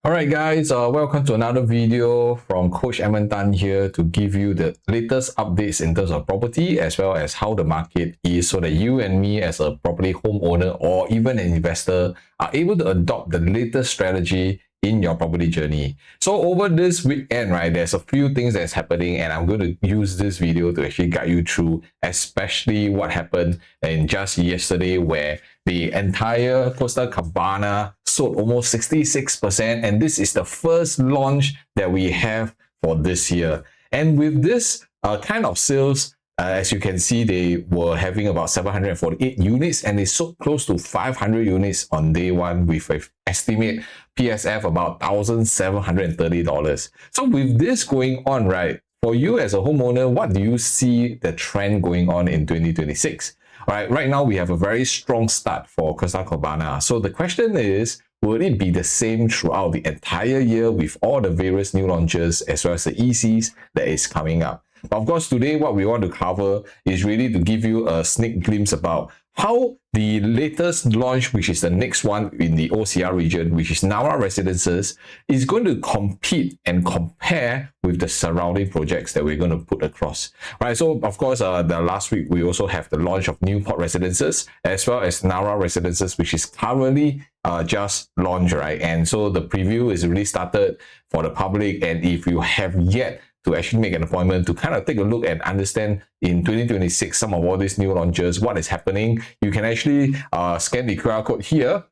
Alright guys, welcome to another video from Coach Edmund Tan here to give you the latest updates in terms of property as well as how the market is so that you and me as a property homeowner or even an investor are able to adopt the latest strategy in your property journey. So over this weekend, right, there's a few things that's happening and I'm going to use this video to actually guide you through, especially what happened in just yesterday where the entire Costa Cabana sold almost 66%, and this is the first launch that we have for this year. And with this kind of sales, as you can see, they were having about 748 units and they sold close to 500 units on day one with an estimate PSF about $1,730. So with this going on, right, for you as a homeowner, what do you see the trend going on in 2026? All right, right now we have a very strong start for Costa Cabana. So the question is, will it be the same throughout the entire year with all the various new launches as well as the ECs that is coming up? But of course, today what we want to cover is really to give you a sneak glimpse about how the latest launch, which is the next one in the OCR region, which is Narra Residences, is going to compete and compare with the surrounding projects that we're going to put across. Right. So of course, the last week we also have the launch of Newport Residences as well as Narra Residences, which is currently just launched, right? And so the preview is really started for the public, and if you have yet to actually make an appointment to kind of take a look and understand in 2026 some of all these new launches, what is happening, you can actually scan the QR code here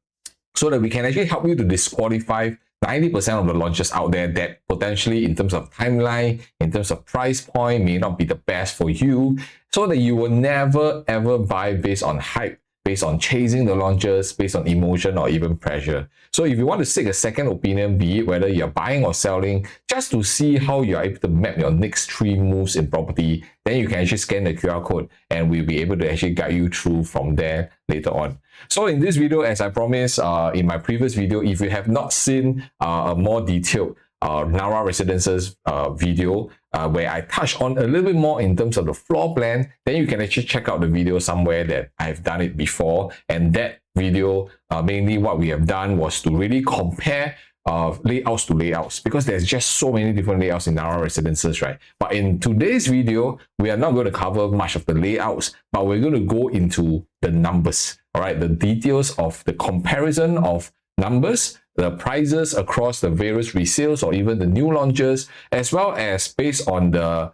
so that we can actually help you to disqualify 90% of the launches out there that potentially in terms of timeline, in terms of price point, may not be the best for you, so that you will never ever buy based on hype, based on chasing the launches, based on emotion or even pressure. So if you want to seek a second opinion, be it whether you're buying or selling, just to see how you're able to map your next 3 moves in property, then you can actually scan the QR code and we'll be able to actually guide you through from there later on. So in this video, as I promised in my previous video, if you have not seen a more detailed Narra Residences video where I touch on a little bit more in terms of the floor plan, then you can actually check out the video somewhere that I've done it before. And that video, mainly what we have done was to really compare layouts to layouts, because there's just so many different layouts in Narra Residences, right? But in today's video, we are not going to cover much of the layouts, but we're going to go into the numbers, all right? The details of the comparison of numbers, the prices across the various resales or even the new launches, as well as based on the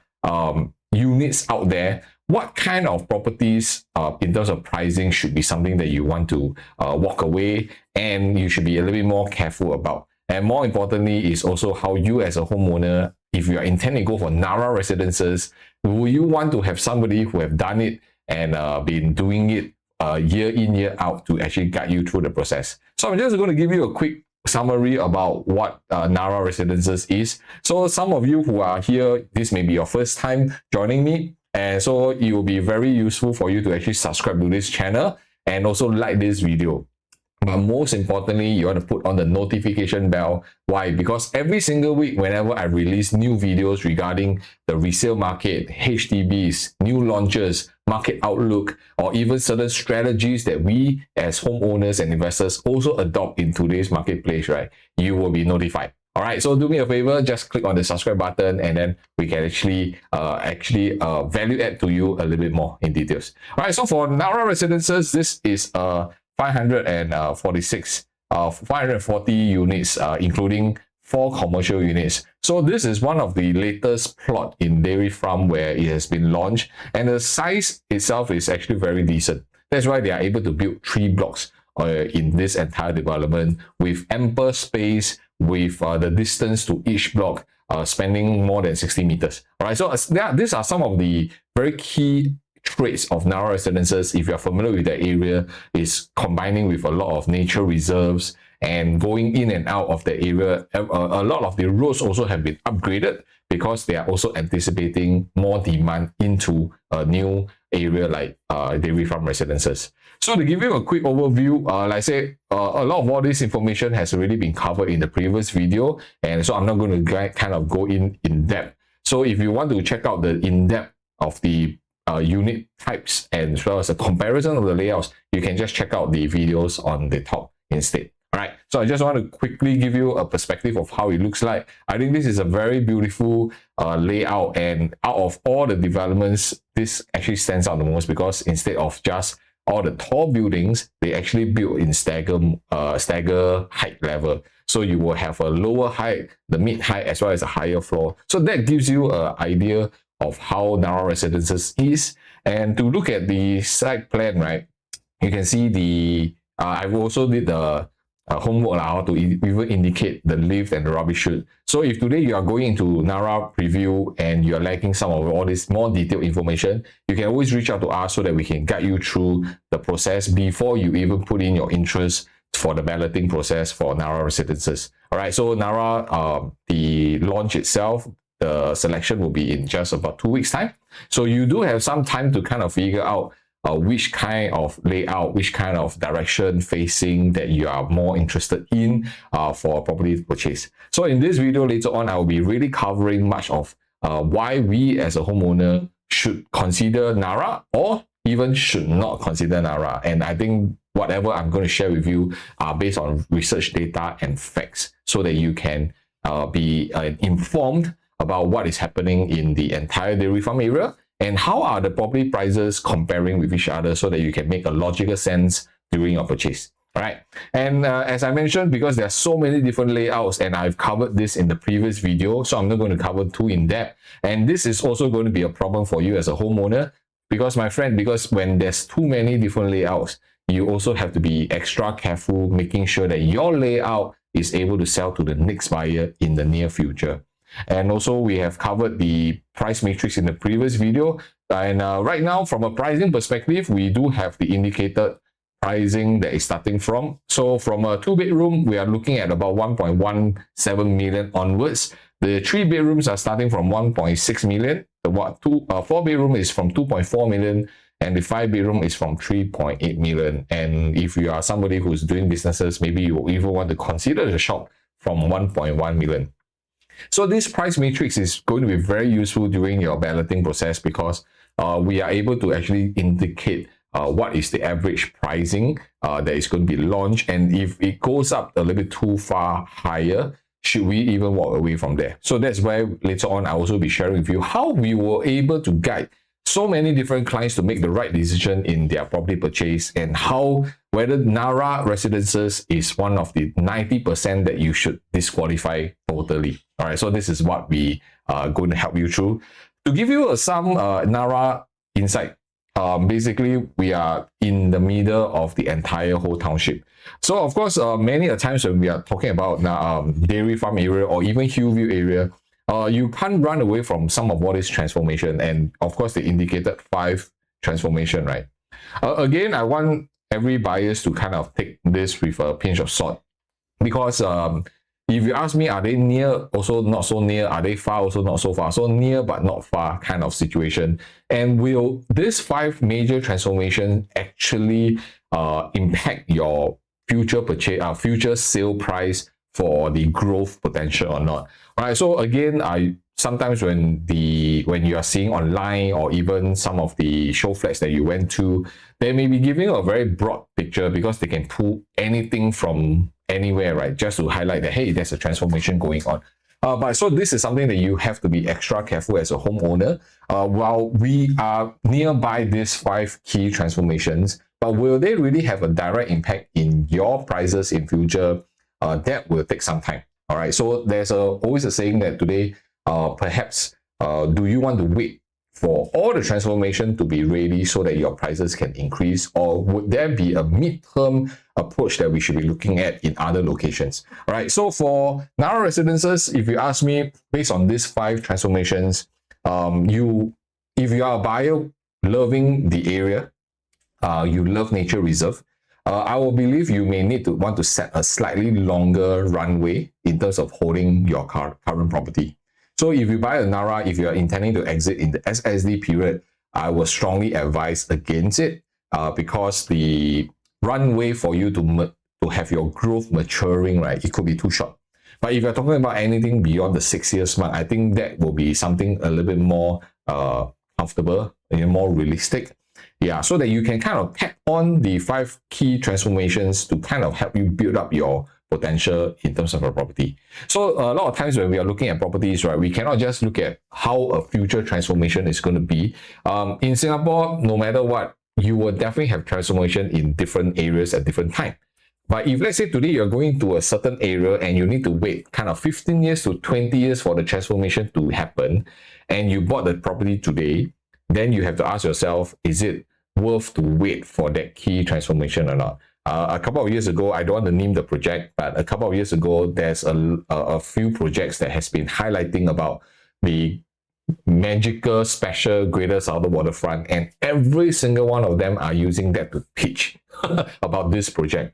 units out there, what kind of properties in terms of pricing should be something that you want to walk away and you should be a little bit more careful about. And more importantly is also how you as a homeowner, if you are intending to go for Narra Residences, will you want to have somebody who have done it and been doing it year in, year out to actually guide you through the process. So I'm just going to give you a quick summary about what Narra Residences is. So some of you who are here, this may be your first time joining me, and so it will be very useful for you to actually subscribe to this channel and also like this video. But most importantly, you want to put on the notification bell. Why? Because every single week, whenever I release new videos regarding the resale market, HDBs, new launches, market outlook, or even certain strategies that we as homeowners and investors also adopt in today's marketplace, right? You will be notified. All right, so do me a favor, just click on the subscribe button and then we can actually value add to you a little bit more in details. All right, so for Narra Residences, this is 540 units, including 4 commercial units. So this is one of the latest plot in Dairy Farm where it has been launched, and the size itself is actually very decent. That's why they are able to build 3 blocks in this entire development with ample space, with the distance to each block spanning more than 60 meters. All right, so these are some of the very key traits of Narra Residences. If you're familiar with the area, is combining with a lot of nature reserves and going in and out of the area. A lot of the roads also have been upgraded because they are also anticipating more demand into a new area like Dairy Farm Residences. So to give you a quick overview, like I say, a lot of all this information has already been covered in the previous video, and so I'm not going to kind of go in depth. So if you want to check out the in-depth of the unit types and as well as a comparison of the layouts, you can just check out the videos on the top instead. All right, So I just want to quickly give you a perspective of how it looks like. I think this is a very beautiful layout, and out of all the developments, this actually stands out the most because instead of just all the tall buildings, they actually built in stagger height level. So you will have a lower height, the mid height, as well as a higher floor. So that gives you an idea of how Narra Residences is. And to look at the site plan, right, you can see the I've also did the homework how to even indicate the lift and the rubbish chute. So if today you are going into Narra preview and you are lacking some of all this more detailed information, you can always reach out to us so that we can guide you through the process before you even put in your interest for the balloting process for Narra Residences. All right, so Narra, the launch itself, the selection will be in just about 2 weeks time. So you do have some time to kind of figure out which kind of layout, which kind of direction facing that you are more interested in for property purchase. So in this video later on, I will be really covering much of why we as a homeowner should consider Narra or even should not consider Narra. And I think whatever I'm going to share with you are based on research data and facts so that you can be informed about what is happening in the entire dairy farm area and how are the property prices comparing with each other so that you can make a logical sense during your purchase. All right. And as I mentioned, because there are so many different layouts and I've covered this in the previous video, so I'm not going to cover too in depth. And this is also going to be a problem for you as a homeowner because, my friend, because when there's too many different layouts, you also have to be extra careful, making sure that your layout is able to sell to the next buyer in the near future. And also we have covered the price matrix in the previous video. And right now, from a pricing perspective, we do have the indicated pricing that is starting from. So from a 2-bedroom, we are looking at about 1.17 million onwards. The 3 bedrooms are starting from 1.6 million. The 4-bedroom is from 2.4 million. And the 5-bedroom is from 3.8 million. And if you are somebody who's doing businesses, maybe you even want to consider the shop from 1.1 million. So this price matrix is going to be very useful during your balloting process because we are able to actually indicate what is the average pricing that is going to be launched. And if it goes up a little bit too far higher, should we even walk away from there? So that's where later on I'll also be sharing with you how we were able to guide so many different clients to make the right decision in their property purchase and how whether Narra Residences is one of the 90% that you should disqualify totally. All right, so this is what we are going to help you through. To give you some Narra insight, basically we are in the middle of the entire whole township. So of course, many a times when we are talking about dairy farm area or even Hillview area, you can't run away from some of what is transformation. And of course, the indicated 5 transformation, right? Again, I want every buyers to kind of take this with a pinch of salt because if you ask me, are they near, also not so near? Are they far, also not so far? So near but not far kind of situation. And will this 5 major transformation actually impact your future purchase, future sale price for the growth potential or not? All right. So again, sometimes when you are seeing online or even some of the show flats that you went to, they may be giving a very broad picture because they can pull anything from anywhere, right? Just to highlight that, hey, there's a transformation going on. But so this is something that you have to be extra careful as a homeowner. While we are nearby these 5 key transformations, but will they really have a direct impact in your prices in future? That will take some time. All right. So there's always a saying that today, perhaps, do you want to wait for all the transformation to be ready so that your prices can increase, or would there be a midterm approach that we should be looking at in other locations? All right. So for Narra Residences, if you ask me, based on these 5 transformations, if you are a buyer loving the area, you love nature reserve, I will believe you may want to set a slightly longer runway in terms of holding your current property. So if you buy a Narra, if you are intending to exit in the SSD period, I would strongly advise against it because the runway for you to have your growth maturing, right, it could be too short. But if you're talking about anything beyond the 6 years mark, I think that will be something a little bit more comfortable and more realistic. Yeah, so that you can kind of tap on the 5 key transformations to kind of help you build up your potential in terms of a property. So a lot of times when we are looking at properties, right, we cannot just look at how a future transformation is going to be. In Singapore, no matter what, you will definitely have transformation in different areas at different time. But if let's say today you're going to a certain area and you need to wait kind of 15 years to 20 years for the transformation to happen, and you bought the property today, then you have to ask yourself, is it worth to wait for that key transformation or not? A couple of years ago, I don't want to name the project, but a couple of years ago, there's a few projects that has been highlighting about the magical special greater southern waterfront, and every single one of them are using that to pitch about this project,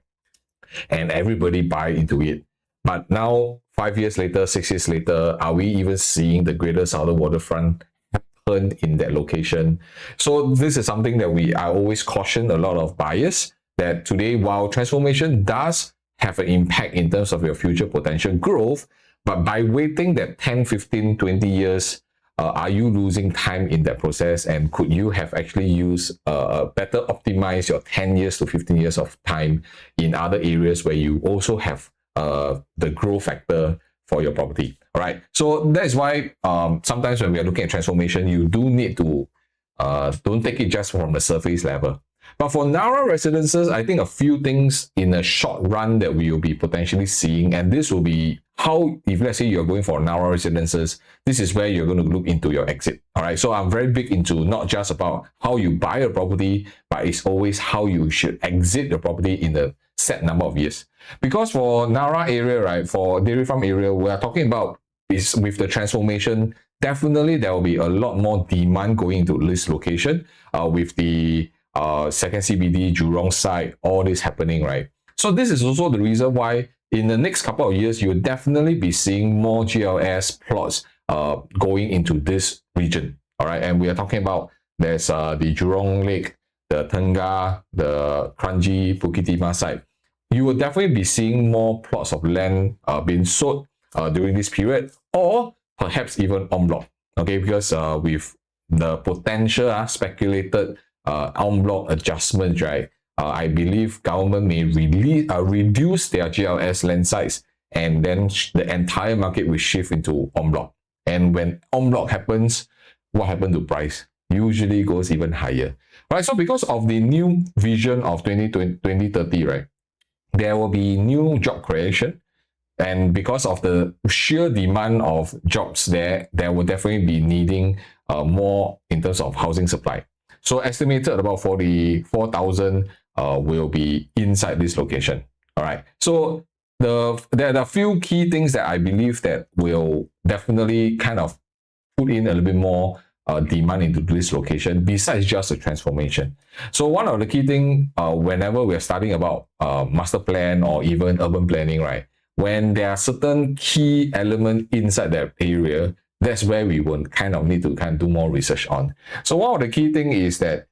and everybody buy into it. But now 5 years later, 6 years later, are we even seeing the greater southern waterfront happen in that location? So this is something that I always caution a lot of buyers, that today, while transformation does have an impact in terms of your future potential growth, but by waiting that 10, 15, 20 years, are you losing time in that process? And could you have actually used better optimize your 10 years to 15 years of time in other areas where you also have the growth factor for your property? All right. So that's why sometimes when we are looking at transformation, you do need to don't take it just from the surface level. But for Narra Residences, I think a few things in a short run that we will be potentially seeing, and this will be how, if let's say you're going for Narra Residences, this is where you're going to look into your exit. All right. So I'm very big into not just about how you buy a property, but it's always how you should exit the property in a set number of years. Because for Narra area, right, for Dairy Farm area, we are talking about is with the transformation, definitely there will be a lot more demand going into this location with the second CBD, Jurong side, all this happening, right? So this is also the reason why in the next couple of years, you'll definitely be seeing more GLS plots going into this region, all right? And we are talking about there's the Jurong Lake, the Tengah, the Kranji, Bukit Timah side. You will definitely be seeing more plots of land being sold during this period, or perhaps even en bloc, okay? Because with the potential speculated en bloc adjustments, right? I believe government may reduce their GLS land size, and then the entire market will shift into en bloc. And when en bloc happens, what happens to price? Usually goes even higher, right? So because of the new vision of 2030, right, there will be new job creation. And because of the sheer demand of jobs there will definitely be needing more in terms of housing supply. So estimated about 44,000 will be inside this location. All right. So there are a few key things that I believe that will definitely kind of put in a little bit more demand into this location besides just a transformation. So one of the key things whenever we're studying about master plan or even urban planning, right? When there are certain key elements inside that area, that's where we will kind of need to do more research on. So one of the key things is that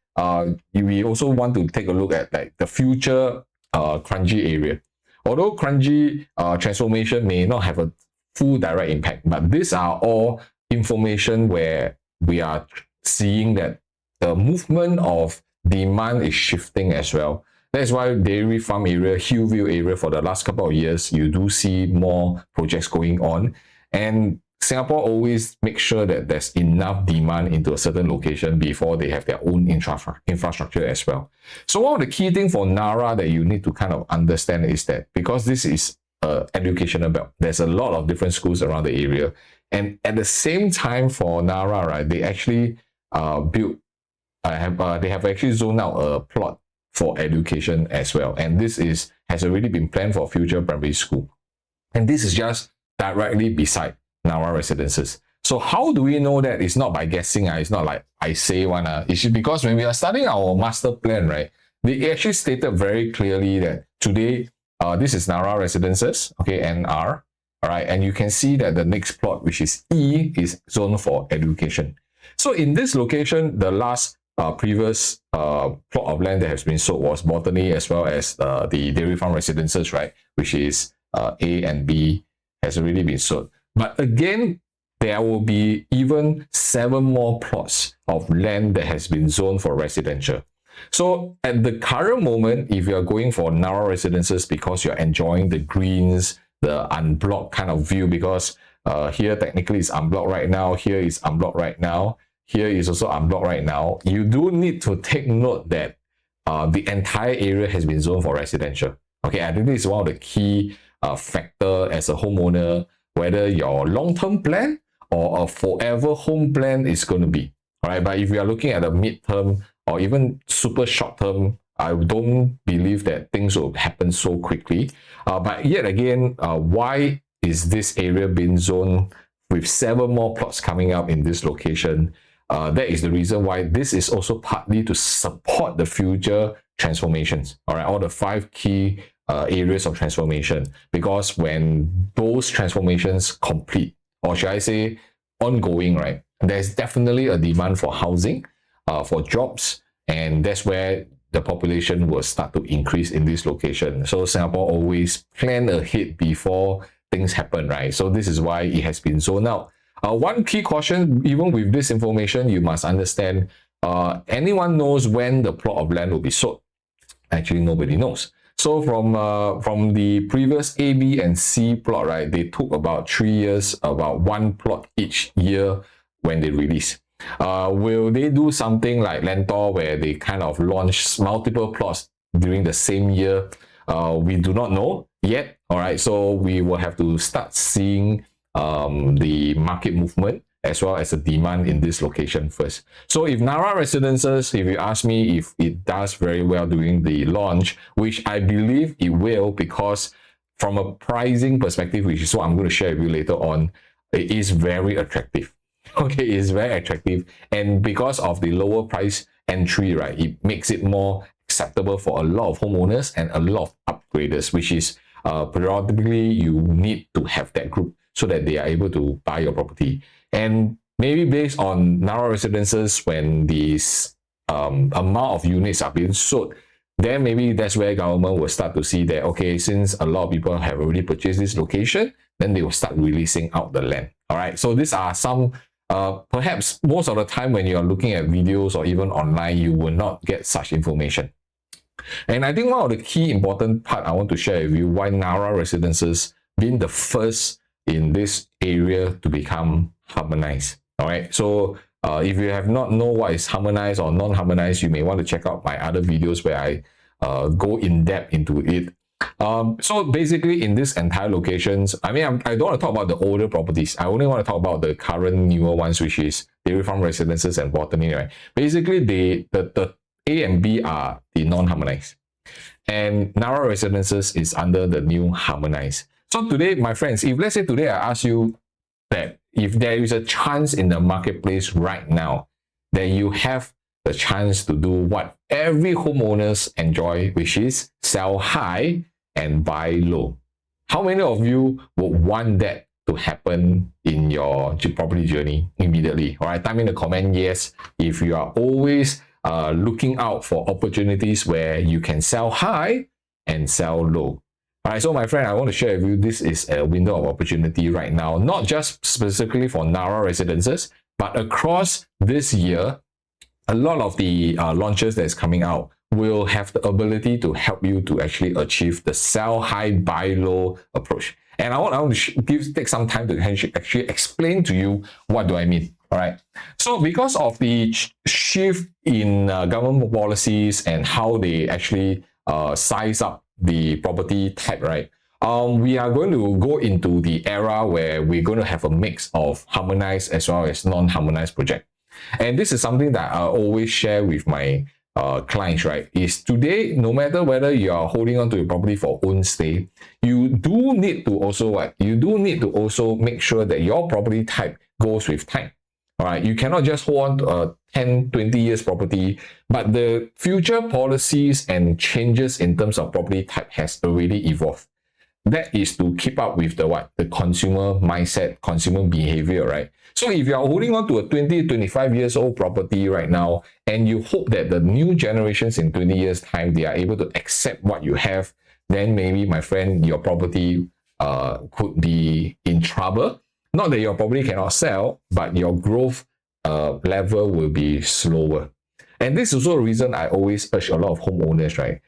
we also want to take a look at like the future Kranji area. Although Kranji transformation may not have a full direct impact, but these are all information where we are seeing that the movement of demand is shifting as well. That's why Dairy Farm area, Hillview area, for the last couple of years, you do see more projects going on. And Singapore always makes sure that there's enough demand into a certain location before they have their own infrastructure as well. So one of the key things for Narra that you need to kind of understand is that because this is an educational belt, there's a lot of different schools around the area. And at the same time for Narra, right, they actually they have actually zoned out a plot for education as well. And this has already been planned for future primary school. And this is just directly beside Narra Residences. So how do we know that? It's not by guessing. It's not like I say one. It's because when we are studying our master plan, right, they actually stated very clearly that today, this is Narra Residences, okay, NR, all right, and you can see that the next plot, which is E, is zoned for education. So in this location, the last previous plot of land that has been sold was Botany, as well as the Dairy Farm Residences, right, which is A and B, has already been sold. But again, there will be even 7 more plots of land that has been zoned for residential. So at the current moment, if you're going for Narra Residences because you're enjoying the greens, the unblocked kind of view, because here technically it's unblocked right now, here is unblocked right now, here is also unblocked right now, you do need to take note that the entire area has been zoned for residential. Okay, I think this is one of the key factor as a homeowner, whether your long-term plan or a forever home plan is going to be. All right, but if you are looking at a mid-term or even super short-term, I don't believe that things will happen so quickly. But yet again, why is this area being zoned with 7 more plots coming up in this location? That is the reason why this is also partly to support the future transformations. All right, all the 5 key areas of transformation. Because when those transformations complete, or should I say ongoing, right, there's definitely a demand for housing, for jobs, and that's where the population will start to increase in this location. So Singapore always plan ahead before things happen, right? So this is why it has been zoned out. One key caution, even with this information, you must understand, anyone knows when the plot of land will be sold. Actually, nobody knows. So from the previous A, B, and C plot, right, they took about 3 years, about 1 plot each year when they release. Will they do something like Lentor where they kind of launch multiple plots during the same year? We do not know yet. All right, so we will have to start seeing the market movement as well as the demand in this location first. So if Narra Residences, if you ask me if it does very well during the launch, which I believe it will, because from a pricing perspective, which is what I'm going to share with you later on, it is very attractive. Okay, it's very attractive. And because of the lower price entry, right, it makes it more acceptable for a lot of homeowners and a lot of upgraders, which is periodically you need to have that group so that they are able to buy your property. And maybe based on Narra Residences, when these amount of units are being sold, then maybe that's where government will start to see that, okay, since a lot of people have already purchased this location, then they will start releasing out the land. All right, so these are some, perhaps most of the time when you're looking at videos or even online, you will not get such information. And I think one of the key important part I want to share with you why Narra Residences being the first in this area to become harmonized. All right, so if you have not know what is harmonized or non-harmonized, you may want to check out my other videos where I go in depth into it. So basically in this entire locations, I mean, I don't want to talk about the older properties. I only want to talk about the current newer ones, which is Dairy Farm Residences and Botany, right? Basically, the A and B are the non-harmonized, and Narra Residences is under the new harmonized. So today, my friends, if let's say today I ask you that if there is a chance in the marketplace right now that you have the chance to do what every homeowners enjoy, which is sell high and buy low, how many of you would want that to happen in your property journey immediately? All right, type in the comment yes if you are always looking out for opportunities where you can sell high and sell low. All right, so my friend, I want to share with you, this is a window of opportunity right now, not just specifically for Narra Residences, but across this year, a lot of the launches that's coming out will have the ability to help you to actually achieve the sell high, buy low approach. And I want to take some time to actually explain to you what do I mean. All right. So because of the shift in government policies and how they actually size up the property type, right? We are going to go into the era where we're going to have a mix of harmonized as well as non-harmonized project. And this is something that I always share with my clients, right? Is today, no matter whether you are holding on to your property for own stay, you do need to also what? You do need to also make sure that your property type goes with time. All right, you cannot just hold on to a 10, 20 years property, but the future policies and changes in terms of property type has already evolved. That is to keep up with the what? The consumer mindset, consumer behavior, right? So if you are holding on to a 20, 25 years old property right now, and you hope that the new generations in 20 years time, they are able to accept what you have, then maybe, my friend, your property could be in trouble. Not that your property cannot sell, but your growth level will be slower. And this is also a reason I always urge a lot of homeowners, right?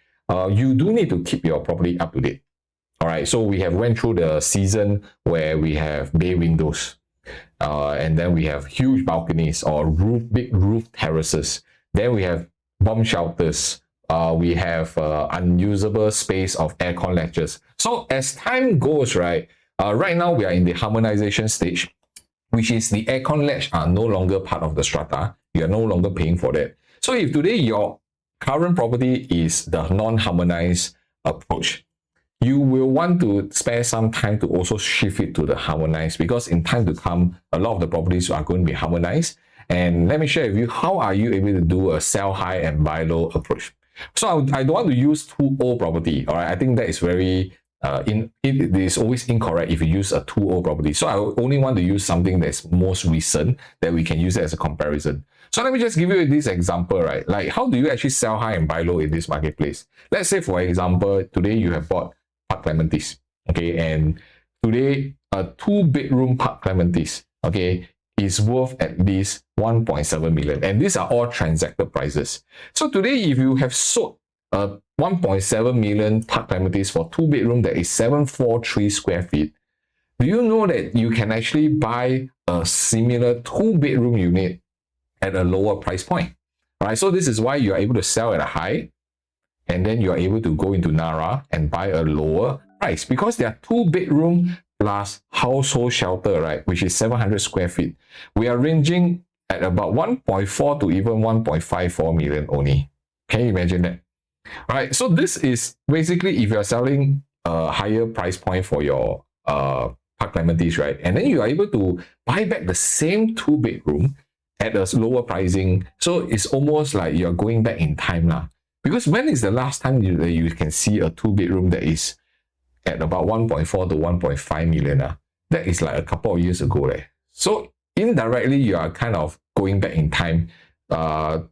You do need to keep your property up to date. All right, so we have went through the season where we have bay windows, and then we have huge balconies or big roof terraces. Then we have bomb shelters. We have unusable space of aircon latches. So as time goes, right, right now we are in the harmonization stage, which is the aircon latch are no longer part of the strata. You are no longer paying for that. So if today your current property is the non-harmonized approach, you will want to spare some time to also shift it to the harmonized, because in time to come, a lot of the properties are going to be harmonized. And let me share with you, how are you able to do a sell high and buy low approach? So I don't want to use too old property. All right, I think that is very it is always incorrect if you use a too old property. So I only want to use something that's most recent that we can use it as a comparison. So let me just give you this example, right? Like, how do you actually sell high and buy low in this marketplace? Let's say, for example, today you have bought Park Clementis, okay, and today a 2-bedroom Park Clementis, okay, is worth at least 1.7 million, and these are all transacted prices. So today, if you have sold a 1.7 million Park Clementis for 2-bedroom that is 743 square feet, do you know that you can actually buy a similar 2-bedroom unit at a lower price point? All right, so this is why you are able to sell at a high, and then you are able to go into Narra and buy a lower price, because they are 2-bedroom plus household shelter, right, which is 700 square feet. We are ranging at about 1.4 to even 1.54 million only. Can you imagine that? All right, so this is basically if you're selling a higher price point for your Park Clementis, right, and then you are able to buy back the same 2-bedroom at a lower pricing. So it's almost like you're going back in time now. Because when is the last time you can see a 2-bedroom that is at about 1.4 to 1.5 million? That is like a couple of years ago. So indirectly, you are kind of going back in time to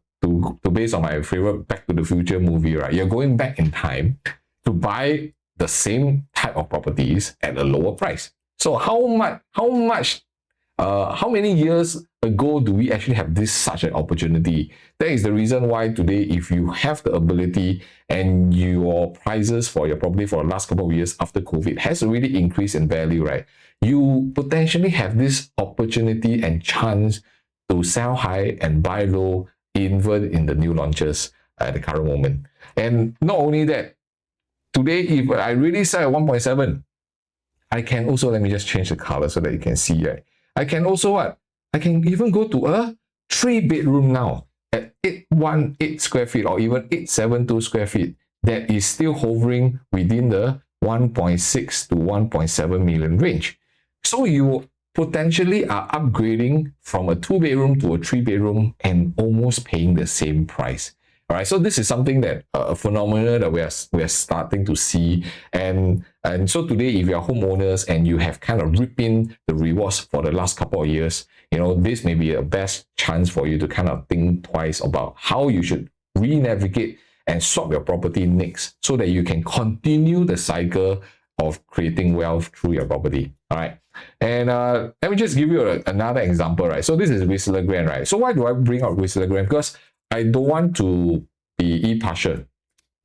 based on my favorite Back to the Future movie, right? You're going back in time to buy the same type of properties at a lower price. So how many years ago do we actually have such an opportunity? That is the reason why today, if you have the ability and your prices for your property for the last couple of years after COVID has really increased in value, right? You potentially have this opportunity and chance to sell high and buy low, even in the new launches at the current moment. And not only that, today, if I really sell at 1.7, I can also, let me just change the color so that you can see, right? I can also I can even go to a 3-bedroom now at 818 square feet or even 872 square feet that is still hovering within the 1.6 to 1.7 million range. So you potentially are upgrading from a 2-bedroom to a 3-bedroom and almost paying the same price. All right, so this is something that a phenomenon that we are starting to see, and so today, if you are homeowners and you have kind of reaped in the rewards for the last couple of years, this may be a best chance for you to kind of think twice about how you should re-navigate and swap your property next, so that you can continue the cycle of creating wealth through your property. All right, and let me just give you another example, right? So this is Whistler Glen, right? So why do I bring up Whistler Glen? Because I don't want to be impartial.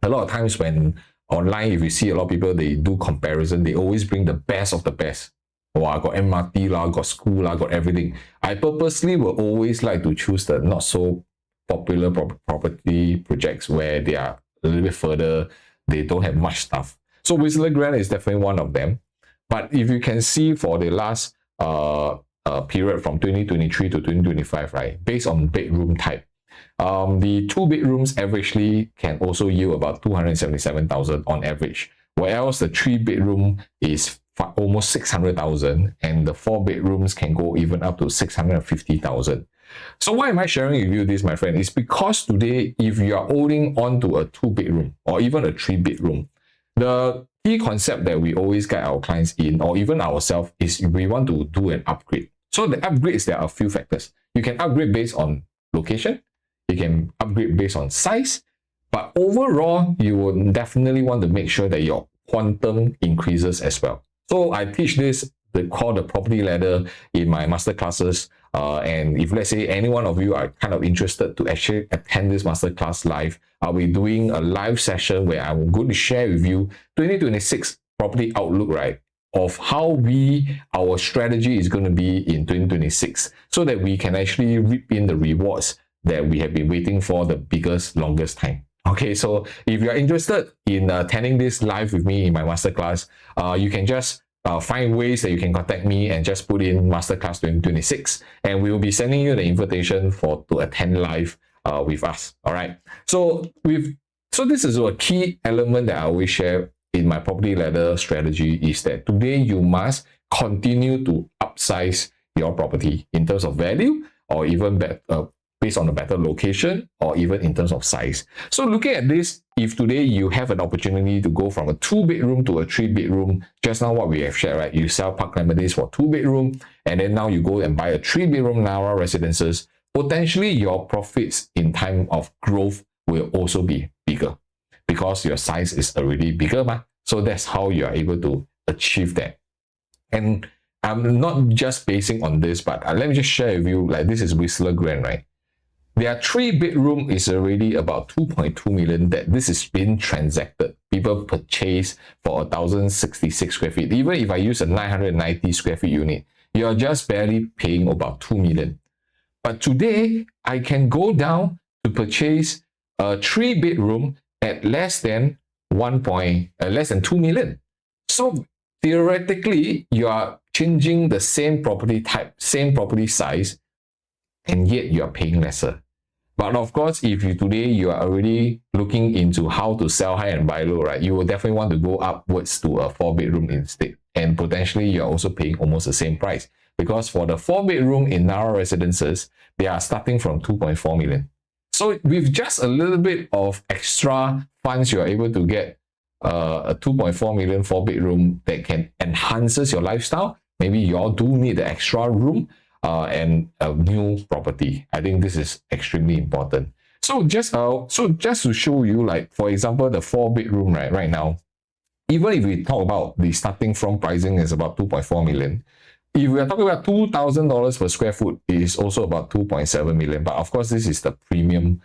A lot of times when online, if you see a lot of people, they do comparison, they always bring the best of the best. Oh, I got MRT, got school, got everything. I purposely will always like to choose the not so popular property projects where they are a little bit further, they don't have much stuff. So Whistler Glen is definitely one of them. But if you can see for the last period from 2023 to 2025, right, based on bedroom type, the 2-bedrooms averagely can also yield about 277,000 on average, whereas the 3-bedroom is almost 600,000, and the 4-bedrooms can go even up to 650,000. So why am I sharing with you this, my friend? It's because today, if you are holding on to a 2-bedroom or even a 3-bedroom, the key concept that we always guide our clients in, or even ourselves, is we want to do an upgrade. So the upgrades, there are a few factors. You can upgrade based on location, you can upgrade based on size, but overall, you will definitely want to make sure that your quantum increases as well. So I teach this called the property ladder in my masterclasses. And if let's say any one of you are kind of interested to actually attend this masterclass live, I'll be doing a live session where I'm going to share with you 2026 property outlook, right? Of how our strategy is going to be in 2026, so that we can actually reap in the rewards that we have been waiting for the biggest, longest time. Okay, so if you're interested in attending this live with me in my masterclass, you can just find ways that you can contact me and just put in masterclass 2026, and we will be sending you the invitation to attend live with us. All right. So this is a key element that I always share in my property ladder strategy, is that today you must continue to upsize your property in terms of value, or even based on a better location, or even in terms of size. So looking at this, if today you have an opportunity to go from a 2-bedroom to a 3-bedroom, just now what we have shared, right? You sell Park Lemonades for 2-bedroom, and then now you go and buy a 3-bedroom Narra Residences, potentially your profits in time of growth will also be bigger, because your size is already bigger, ma. So that's how you are able to achieve that. And I'm not just basing on this, but let me just share with you, like this is Whistler Grand, right? Their 3-bedroom is already about 2.2 million that this is being transacted. People purchase for 1,066 square feet. Even if I use a 990 square feet unit, you're just barely paying about 2 million. But today, I can go down to purchase a 3-bedroom at less than 2 million. So theoretically, you are changing the same property type, same property size, and yet you are paying lesser. But of course, if today you are already looking into how to sell high and buy low, right, you will definitely want to go upwards to a 4-bedroom instead. And potentially you're also paying almost the same price, because for the 4-bedroom in Narra Residences, they are starting from 2.4 million. So with just a little bit of extra funds, you're able to get a 2.4 million 4-bedroom that can enhances your lifestyle. Maybe you all do need the extra room and a new property. I think this is extremely important. So just to show you, like for example, the 4-bedroom right now, even if we talk about the starting from pricing is about 2.4 million, if we are talking about $2,000 per square foot, it is also about 2.7 million. But of course, this is the premium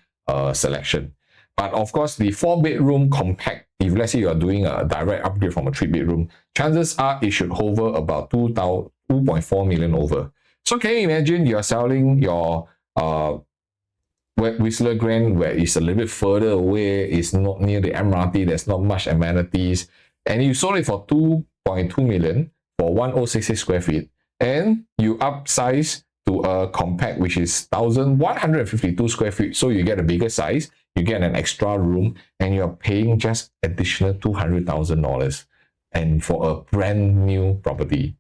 selection. But of course, the 4-bedroom compact, if let's say you are doing a direct upgrade from a 3-bedroom, chances are it should hover about 2.4 million over. So can you imagine you're selling your Whistler Grand, where it's a little bit further away, it's not near the MRT, there's not much amenities, and you sold it for 2.2 million for 1,066 square feet, and you upsize to a compact, which is 1,152 square feet. So you get a bigger size, you get an extra room, and you're paying just additional $200,000 and for a brand new property.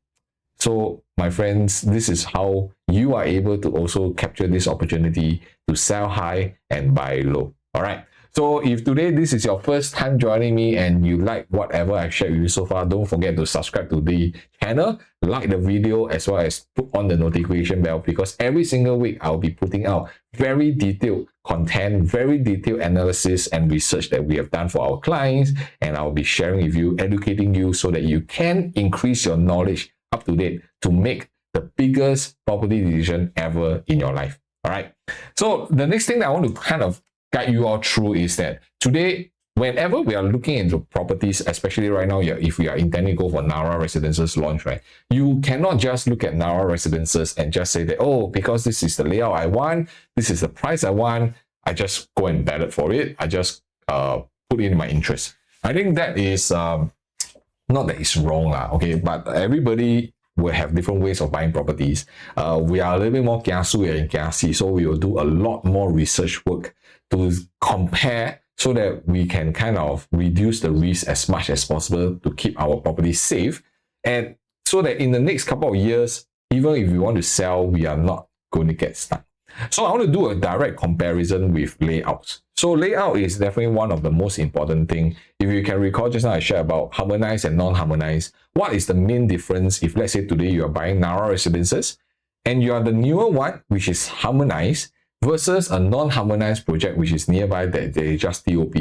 So my friends, this is how you are able to also capture this opportunity to sell high and buy low. All right. So if today this is your first time joining me and you like whatever I've shared with you so far, don't forget to subscribe to the channel, like the video, as well as put on the notification bell, because every single week I'll be putting out very detailed content, very detailed analysis and research that we have done for our clients, and I'll be sharing with you, educating you so that you can increase your knowledge up to date to make the biggest property decision ever in your life. All right. So the next thing that I want to kind of guide you all through is that today, whenever we are looking into properties, especially right now, if we are intending to go for Narra Residences launch, right, you cannot just look at Narra Residences and just say that, oh, because this is the layout I want, this is the price I want, I just go and ballot for it, I just put in my interest. I think that is not that it's wrong, okay, but everybody will have different ways of buying properties. We are a little bit more kiasu and kiasi, so we will do a lot more research work to compare so that we can kind of reduce the risk as much as possible to keep our property safe, and so that in the next couple of years, even if we want to sell, we are not going to get stuck. So I want to do a direct comparison with layouts. So layout is definitely one of the most important thing. If you can recall, just now I shared about harmonized and non-harmonized. What is the main difference if let's say today you are buying Narra Residences and you are the newer one, which is harmonized, versus a non-harmonized project, which is nearby that they just TOP?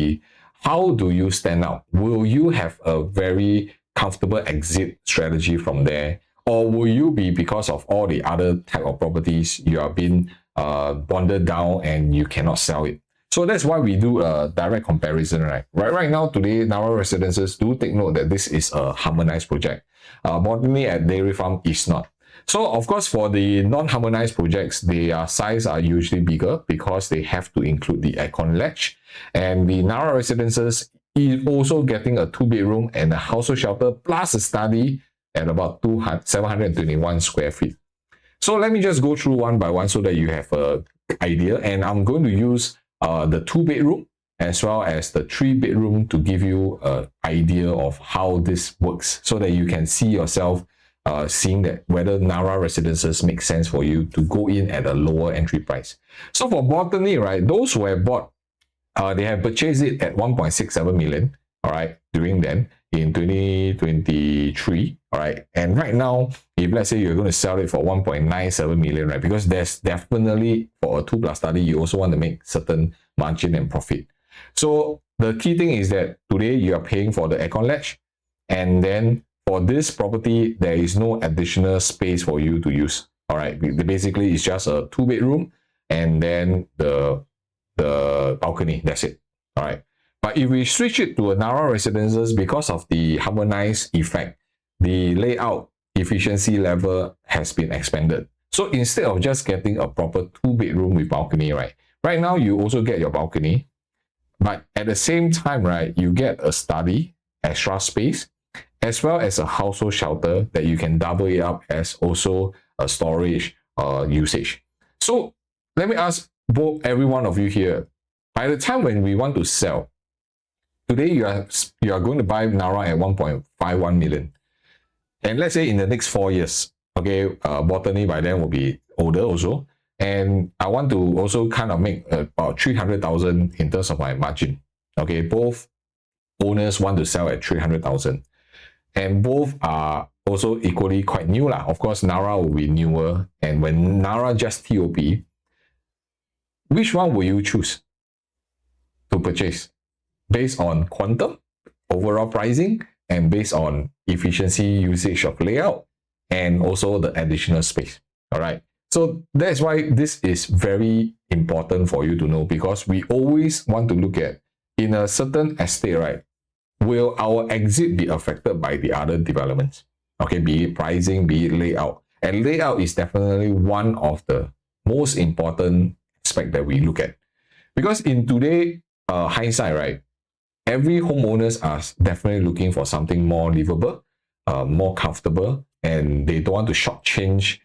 How do you stand out? Will you have a very comfortable exit strategy from there? Or will you be, because of all the other type of properties, you are being bonded down and you cannot sell it? So that's why we do a direct comparison, right? Right now, today, Narra Residences, do take note that this is a harmonized project. Botany at Dairy Farm is not. So of course, for the non-harmonized projects, their size are usually bigger because they have to include the aircon latch. And the Narra Residences is also getting a 2-bedroom and a household shelter plus a study at about 721 square feet. So let me just go through one by one so that you have an idea. And I'm going to use the 2-bedroom as well as the 3-bedroom to give you an idea of how this works so that you can see yourself seeing that whether Narra Residences make sense for you to go in at a lower entry price. So for Botany, right, those who have bought, they have purchased it at 1.67 million, all right, during then in 2023, all right. And right now, if let's say you're going to sell it for 1.97 million, right, because there's definitely for a 2+ study, you also want to make certain margin and profit. So the key thing is that today you are paying for the aircon latch, and then for this property, there is no additional space for you to use. All right, basically it's just a 2-bedroom and then the balcony. That's it. All right. But if we switch it to a Narra Residences, because of the harmonized effect, the layout efficiency level has been expanded. So instead of just getting a proper 2-bedroom with balcony, right now you also get your balcony, but at the same time, right, you get a study, extra space, as well as a household shelter that you can double it up as also a storage usage. So let me ask every one of you here, by the time when we want to sell, today you are going to buy Narra at 1.51 million. And let's say in the next 4 years, okay, Botany by then will be older also. And I want to also kind of make about 300,000 in terms of my margin. Okay, both owners want to sell at 300,000. And both are also equally quite new lah. Of course, Narra will be newer. And when Narra just TOP, which one will you choose to purchase? Based on quantum, overall pricing, and based on efficiency usage of layout, and also the additional space. All right. So that's why this is very important for you to know, because we always want to look at, in a certain estate, right, will our exit be affected by the other developments? Okay, be it pricing, be it layout. And layout is definitely one of the most important aspect that we look at. Because in today, hindsight, right, every homeowners are definitely looking for something more livable, more comfortable, and they don't want to shortchange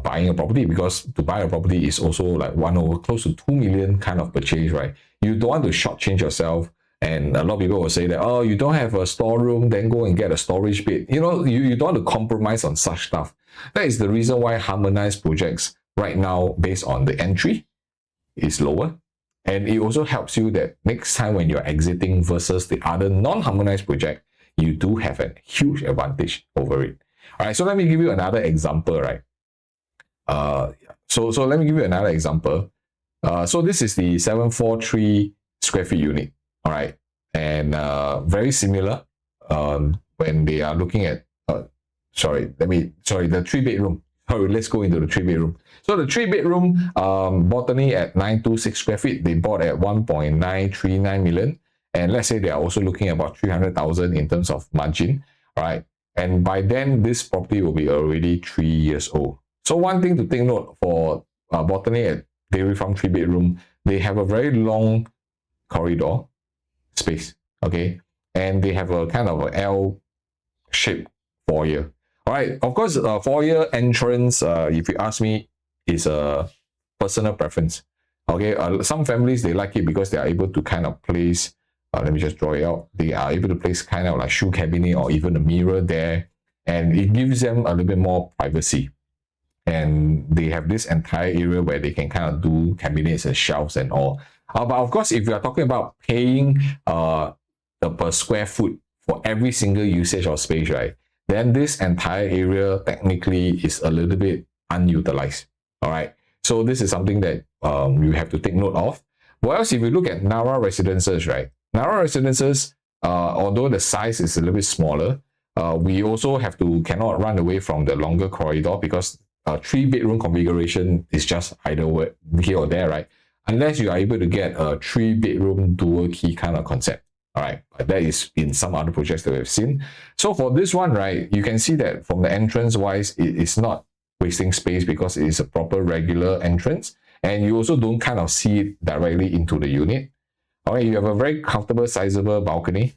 buying a property, because to buy a property is also like close to 2 million kind of purchase, right? You don't want to shortchange yourself. And a lot of people will say that, oh, you don't have a storeroom, then go and get a storage bed. You know, you don't want to compromise on such stuff. That is the reason why harmonized projects right now, based on the entry, is lower. And it also helps you that next time when you're exiting versus the other non-harmonized project, you do have a huge advantage over it. All right, so let me give you another example, right? So let me give you another example. So this is the 743 square feet unit, all right? And very similar when they are looking at, the 3-bedroom. Sorry, let's go into the 3-bedroom. So the 3-bedroom, Botany at 926 square feet, they bought at 1.939 million. And let's say they are also looking at about 300,000 in terms of margin, all right? And by then, this property will be already 3 years old. So one thing to take note for Botany at Dairy Farm 3-bedroom, they have a very long corridor space, okay? And they have a kind of a L-shaped foyer. All right, of course, foyer entrance, if you ask me, is a personal preference. Okay, some families, they like it because they are able to kind of place, let me just draw it out. They are able to place kind of like shoe cabinet or even a mirror there. And it gives them a little bit more privacy. And they have this entire area where they can kind of do cabinets and shelves and all. But of course, if you are talking about paying the per square foot for every single usage of space, right, then this entire area technically is a little bit unutilized. All right. So this is something that you have to take note of. Whereas if you look at Narra Residences, right, Narra Residences, although the size is a little bit smaller, we also cannot run away from the longer corridor, because a 3-bedroom configuration is just either way, here or there, right? Unless you are able to get a 3-bedroom dual key kind of concept. All right, but that is in some other projects that we've seen. So for this one, right, you can see that from the entrance wise, it is not wasting space because it is a proper regular entrance, and you also don't kind of see it directly into the unit. All right, you have a very comfortable, sizable balcony,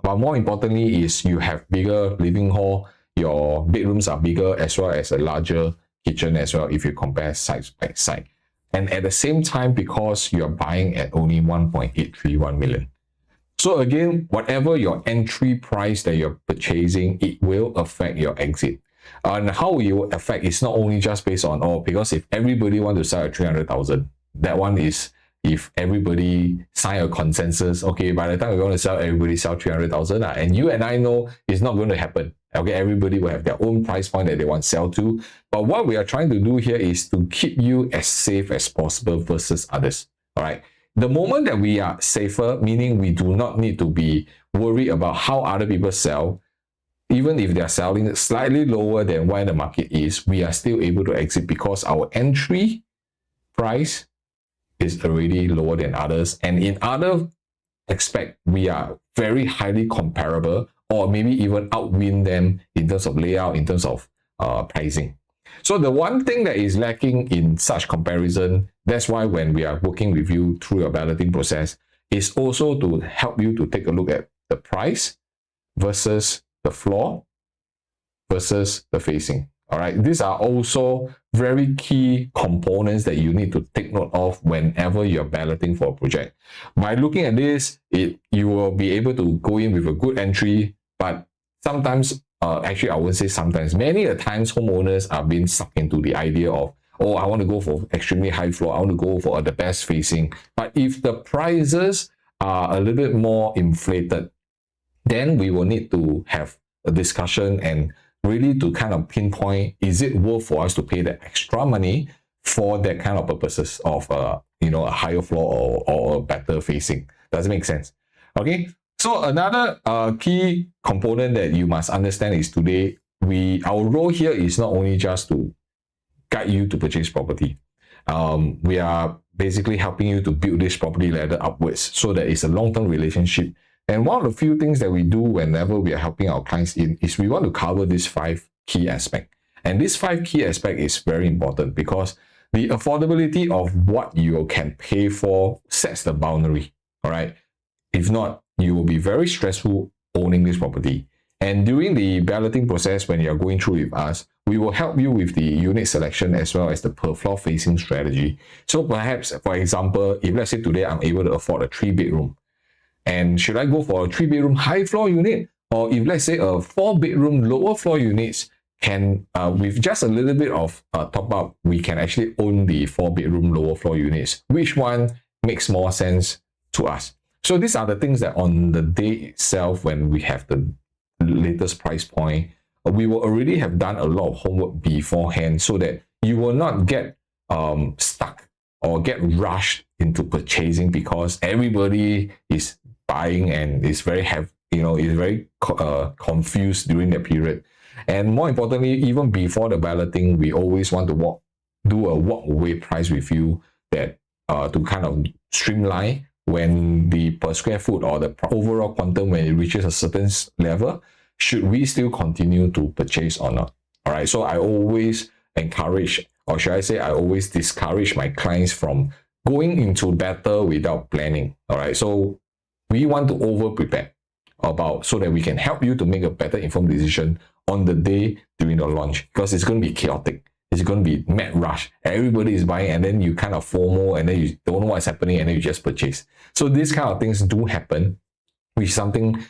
but more importantly is you have bigger living hall. Your bedrooms are bigger, as well as a larger kitchen as well if you compare side by side. And at the same time, because you're buying at only 1.831 million. So again, whatever your entry price that you're purchasing, it will affect your exit. And how it will affect is not only just based on, oh, because if everybody want to sell at 300,000, that one is if everybody sign a consensus, okay, by the time we're going to sell, everybody sell 300,000. And you and I know it's not going to happen. Okay, everybody will have their own price point that they want to sell to. But what we are trying to do here is to keep you as safe as possible versus others. All right. The moment that we are safer, meaning we do not need to be worried about how other people sell, even if they're selling slightly lower than where the market is, we are still able to exit because our entry price is already lower than others. And in other aspects, we are very highly comparable, or maybe even outwin them in terms of layout, in terms of pricing. So the one thing that is lacking in such comparison, that's why when we are working with you through your balloting process, is also to help you to take a look at the price versus the floor versus the facing. All right, these are also very key components that you need to take note of whenever you're balloting for a project. By looking at this, you will be able to go in with a good entry, but sometimes, actually I wouldn't say sometimes, many a times homeowners are being sucked into the idea of, oh, I want to go for extremely high floor, I want to go for the best facing. But if the prices are a little bit more inflated, then we will need to have a discussion and really to kind of pinpoint, is it worth for us to pay the extra money for that kind of purposes of a higher floor or a better facing. Does it make sense? Okay, so another key component that you must understand is today our role here is not only just to guide you to purchase property. We are basically helping you to build this property ladder upwards so that it's a long-term relationship. And one of the few things that we do whenever we are helping our clients is we want to cover these 5 key aspects. And this 5 key aspect is very important because the affordability of what you can pay for sets the boundary. All right. If not, you will be very stressful owning this property. And during the balloting process, when you're going through with us, we will help you with the unit selection as well as the per floor facing strategy. So perhaps, for example, if let's say today I'm able to afford a 3-bedroom, and should I go for a 3-bedroom high floor unit? Or if let's say a 4-bedroom lower floor units can, with just a little bit of top up, we can actually own the 4-bedroom lower floor units. Which one makes more sense to us? So these are the things that on the day itself, when we have the latest price point, we will already have done a lot of homework beforehand so that you will not get stuck or get rushed into purchasing because everybody is buying and is very is very confused during that period. And more importantly, even before the balloting, we always want to do a walk away price with you that to kind of streamline when the per square foot or the overall quantum, when it reaches a certain level, should we still continue to purchase or not? All right, so I always encourage, or should I say I always discourage my clients from going into better without planning. All right, so we want to over prepare so that we can help you to make a better informed decision on the day during the launch, because it's going to be chaotic. It's going to be mad rush. Everybody is buying and then you kind of FOMO and then you don't know what's happening and then you just purchase. So these kind of things do happen, which is something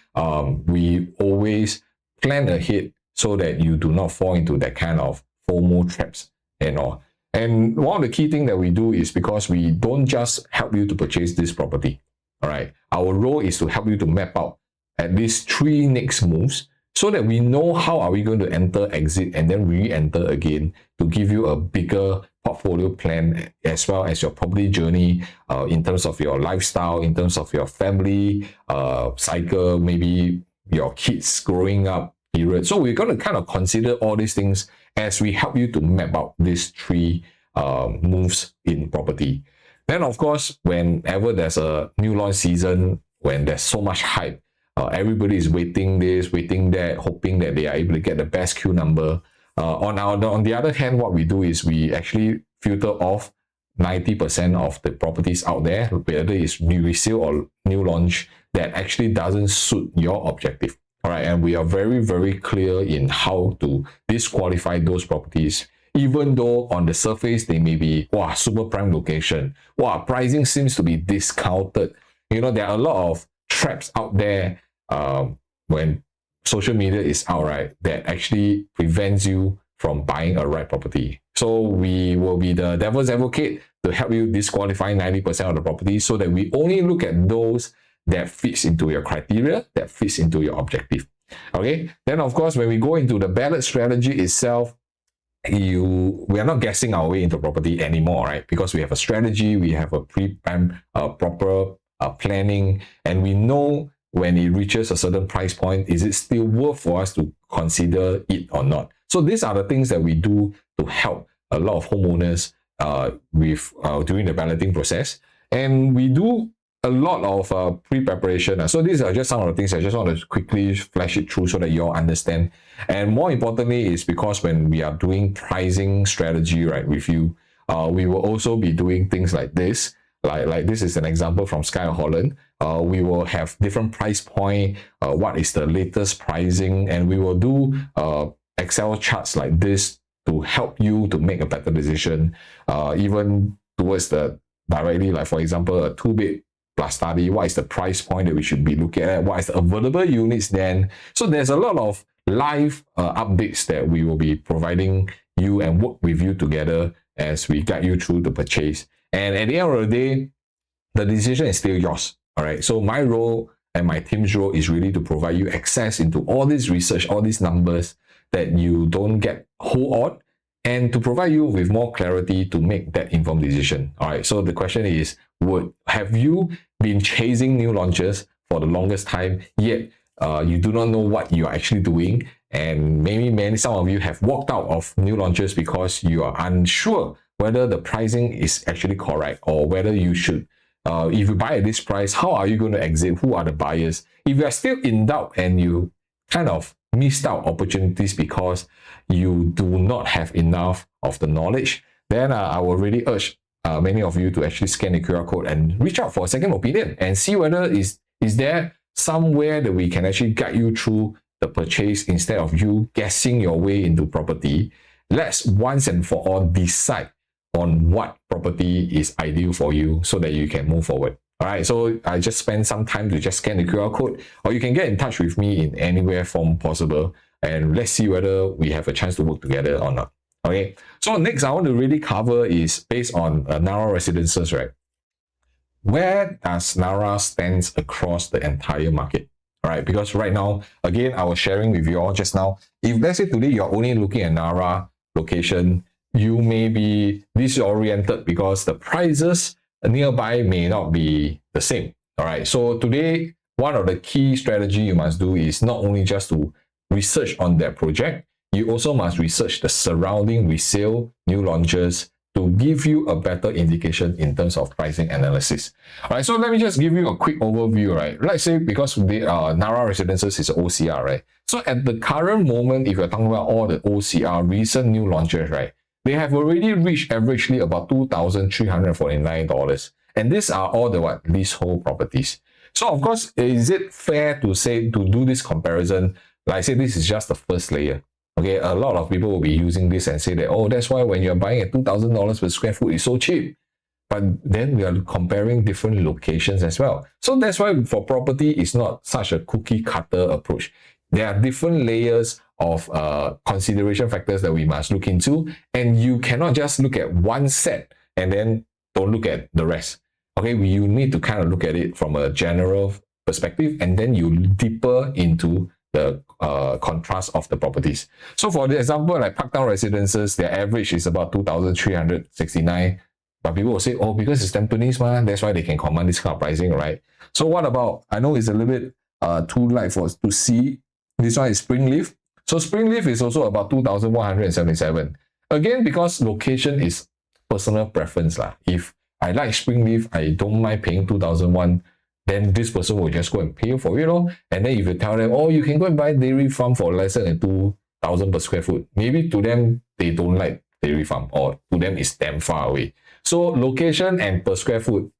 we always plan ahead so that you do not fall into that kind of FOMO traps and all. And one of the key things that we do is because we don't just help you to purchase this property. All right. Our role is to help you to map out at least 3 next moves so that we know how are we going to enter, exit, and then re-enter again to give you a bigger portfolio plan as well as your property journey in terms of your lifestyle, in terms of your family cycle, maybe your kids growing up, period. So we're going to kind of consider all these things as we help you to map out these three moves in property. Then, of course, whenever there's a new launch season, when there's so much hype, everybody is waiting this, waiting that, hoping that they are able to get the best Q number. On the other hand, what we do is we actually filter off 90% of the properties out there, whether it's new resale or new launch, that actually doesn't suit your objective. All right, and we are very, very clear in how to disqualify those properties, even though on the surface they may be, wow, super prime location, wow, pricing seems to be discounted. You know, there are a lot of traps out there when social media is out, right, that actually prevents you from buying a right property. So we will be the devil's advocate to help you disqualify 90% of the properties, so that we only look at those that fits into your criteria, that fits into your objective. Okay, then of course, when we go into the ballot strategy itself, we are not guessing our way into property anymore, right? Because we have a strategy, we have a proper planning, and we know when it reaches a certain price point, is it still worth for us to consider it or not? So these are the things that we do to help a lot of homeowners during the balloting process. And we do a lot of pre-preparation. So these are just some of the things I just want to quickly flash it through so that you all understand. And more importantly is because when we are doing pricing strategy, right, with you, we will also be doing things like this. Like this is an example from Sky Holland. We will have different price point, what is the latest pricing, and we will do Excel charts like this to help you to make a better decision, even towards the directly, like for example, a 2-bed plus study, what is the price point that we should be looking at, what is the available units then. So there's a lot of live updates that we will be providing you and work with you together as we guide you through the purchase. And at the end of the day, the decision is still yours. All right. So my role and my team's role is really to provide you access into all this research, all these numbers that you don't get hold on, and to provide you with more clarity to make that informed decision. All right. So the question is, have you been chasing new launches for the longest time, yet you do not know what you are actually doing? And maybe some of you have walked out of new launches because you are unsure whether the pricing is actually correct, or whether you should, if you buy at this price, how are you going to exit? Who are the buyers? If you are still in doubt and you kind of missed out opportunities because you do not have enough of the knowledge, then I will really urge many of you to actually scan the QR code and reach out for a second opinion and see whether is there somewhere that we can actually guide you through the purchase instead of you guessing your way into property. Let's once and for all decide on what property is ideal for you so that you can move forward. All right, so I just spend some time to just scan the QR code, or you can get in touch with me in anywhere form possible, and let's see whether we have a chance to work together or not. Okay, so next I want to really cover is based on Narra Residences, right? Where does Narra stands across the entire market? All right, because right now, again, I was sharing with you all just now, if let's say today you're only looking at Narra location, you may be disoriented because the prices nearby may not be the same. All right, so today, one of the key strategy you must do is not only just to research on that project, you also must research the surrounding resale new launches to give you a better indication in terms of pricing analysis. All right, so let me just give you a quick overview, right? Let's say because Narra Residences is OCR, right? So at the current moment, if you're talking about all the OCR recent new launches, right, they have already reached averagely about $2,349. And these are all the leasehold properties. So of course, is it fair to say, to do this comparison, like I said, this is just the first layer. Okay, a lot of people will be using this and say that, oh, that's why when you're buying at $2,000 per square foot, it's so cheap. But then we are comparing different locations as well. So that's why for property, it's not such a cookie cutter approach. There are different layers of consideration factors that we must look into. And you cannot just look at one set and then don't look at the rest. Okay, you need to kind of look at it from a general perspective, and then you deeper into the contrast of the properties. So for the example, like Parktown Residences, their average is about 2,369. But people will say, oh, because it's Tampines, that's why they can command this kind of pricing, right? So what about, I know it's a little bit too light for us to see. This one is Springleaf. So Springleaf is also about 2,177. Again, because location is personal preference lah. If I like Springleaf, I don't mind paying 2,001, then this person will just go and pay for it. And then if you tell them, oh, you can go and buy dairy farm for less than 2,000 per square foot, maybe to them, they don't like dairy farm, or to them, it's damn far away. So location and per square foot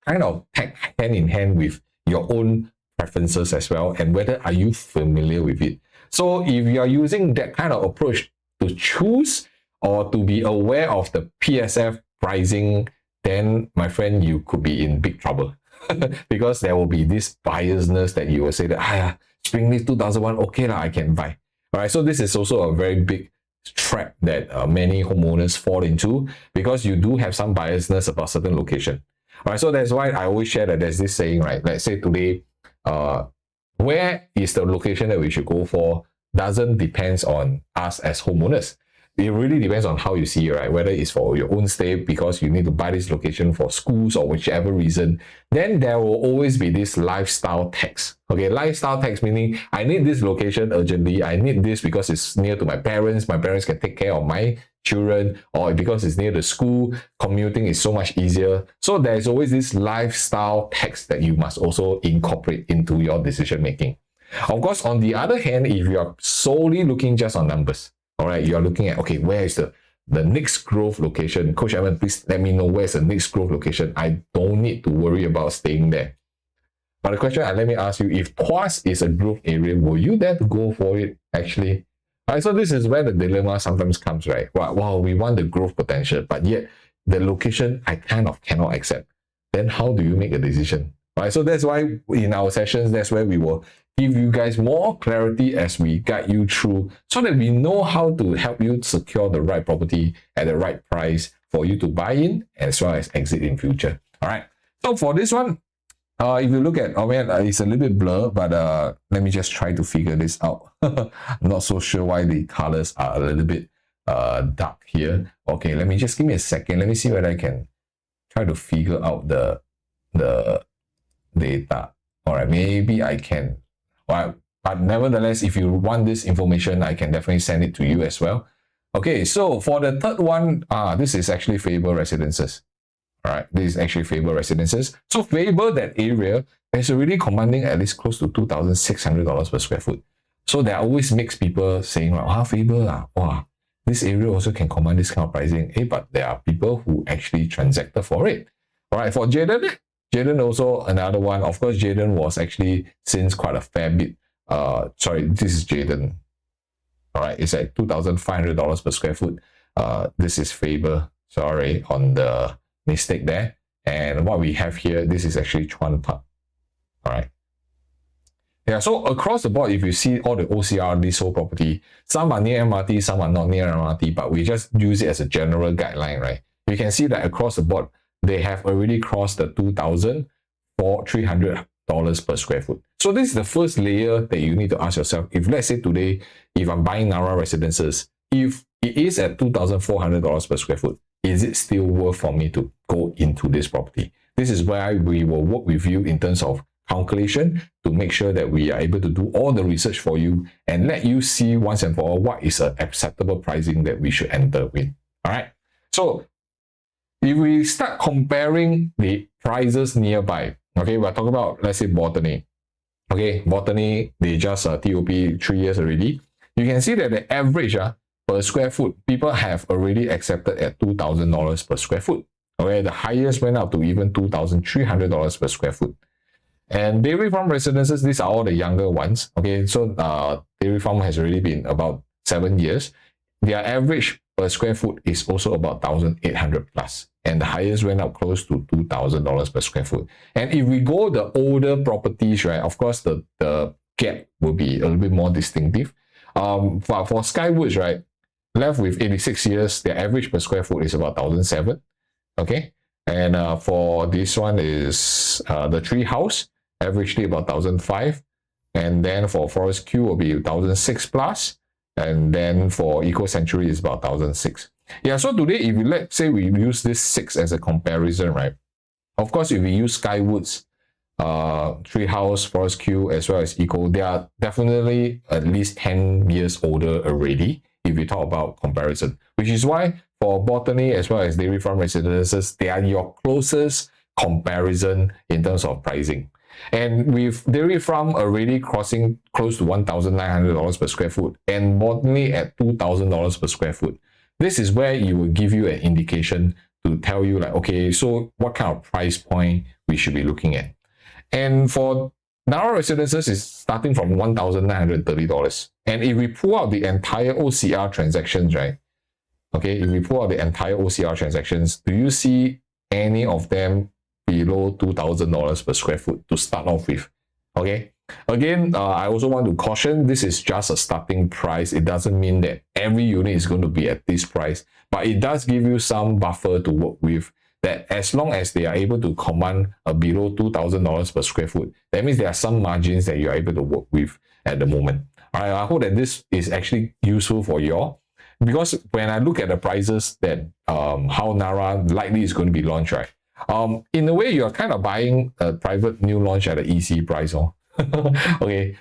kind of tag hand in hand with your own preferences as well, and whether are you familiar with it. So if you are using that kind of approach to choose or to be aware of the PSF pricing, then my friend, you could be in big trouble. Because there will be this biasness that you will say that, Springleaf 2001, okay lah, I can buy. All right, so this is also a very big trap that many homeowners fall into, because you do have some biasness about certain location. All right, so that's why I always share that there's this saying, right? Let's say today, where is the location that we should go for doesn't depend on us as homeowners. It really depends on how you see it, right? Whether it's for your own stay because you need to buy this location for schools or whichever reason, then there will always be this lifestyle tax. Okay, lifestyle tax meaning I need this location urgently. I need this because it's near to my parents. My parents can take care of my children, or because it's near the school, commuting is so much easier. So there's always this lifestyle tax that you must also incorporate into your decision making. Of course, on the other hand, if you are solely looking just on numbers, all right, you are looking at, okay, where is the next growth location? Coach Evan, please let me know where's the next growth location. I don't need to worry about staying there. But the question, let me ask you, if Tuas is a growth area, will you dare to go for it actually? All right, so this is where the dilemma sometimes comes, right? Well, we want the growth potential, but yet the location I kind of cannot accept. Then how do you make a decision? All right, so that's why in our sessions, that's where we will give you guys more clarity as we guide you through, so that we know how to help you secure the right property at the right price for you to buy in as well as exit in future. All right. So for this one, if you look at, it's a little bit blurred, but let me just try to figure this out. I'm not so sure why the colors are a little bit dark here. Okay, let me just give me a second. Let me see whether I can try to figure out the data. All right, maybe I can. Well, but nevertheless, if you want this information, I can definitely send it to you as well. Okay, so for the third one, this is actually Favour Residences. All right, this is actually Favour Residences. So Favour, that area is already commanding at least close to $2,600 per square foot. So that always makes people saying, Favour, this area also can command this kind of pricing. Hey, but there are people who actually transacted for it. All right, for Jayden also another one. Of course, Jayden was actually since quite a fair bit. Sorry, this is Jayden. All right, it's at $2,500 per square foot. This is Favour. Sorry on the mistake there. And what we have here, this is actually Chuan Park. All right. Yeah, so across the board, if you see all the OCR leasehold property, some are near MRT, some are not near MRT, but we just use it as a general guideline, right? You can see that across the board, they have already crossed the $2,300 per square foot. So this is the first layer that you need to ask yourself. If let's say today, if I'm buying Narra Residences, if it is at $2,400 per square foot, is it still worth for me to go into this property? This is why we will work with you in terms of calculation to make sure that we are able to do all the research for you and let you see once and for all what is an acceptable pricing that we should enter with. All right. So if we start comparing the prices nearby, okay, we're talking about, let's say, Botany. Okay, Botany, they just TOP 3 years already. You can see that the average per square foot, people have already accepted at $2,000 per square foot. Okay, the highest went up to even $2,300 per square foot. And Dairy Farm Residences, these are all the younger ones. Okay, so Dairy Farm has already been about 7 years. Their average per square foot is also about 1,800 plus. And the highest went up close to $2,000 per square foot. And if we go the older properties, right, of course, the gap will be a little bit more distinctive. For Skywoods, right, left with 86 years, the average per square foot is about 1,700. Okay. And for this one is the Tree House, averagely about 1,500. And then for Forest Q will be 1,600 plus. And then for Eco Sanctuary is about 1,600. Yeah, so today, if you let's say we use this 6 as a comparison, right? Of course, if we use Skywoods, Treehouse, Forest Q, as well as Eco, they are definitely at least 10 years older already if we talk about comparison, which is why for Botany as well as Dairy Farm Residences, they are your closest comparison in terms of pricing. And with Dairy Farm already crossing close to $1,900 per square foot and Botany at $2,000 per square foot, this is where it will give you an indication to tell you like, okay, so what kind of price point we should be looking at. And for Narra Residences is starting from $1,930. And if we pull out the entire OCR transactions, right? Okay, if we pull out the entire OCR transactions, do you see any of them below $2,000 per square foot to start off with? Okay. Again, I also want to caution, this is just a starting price. It doesn't mean that every unit is going to be at this price, but it does give you some buffer to work with, that as long as they are able to command a below $2,000 per square foot, that means there are some margins that you are able to work with at the moment. All right, I hope that this is actually useful for you all, because when I look at the prices that how Narra likely is going to be launched, right? In a way, you're kind of buying a private new launch at an EC price, oh. Okay,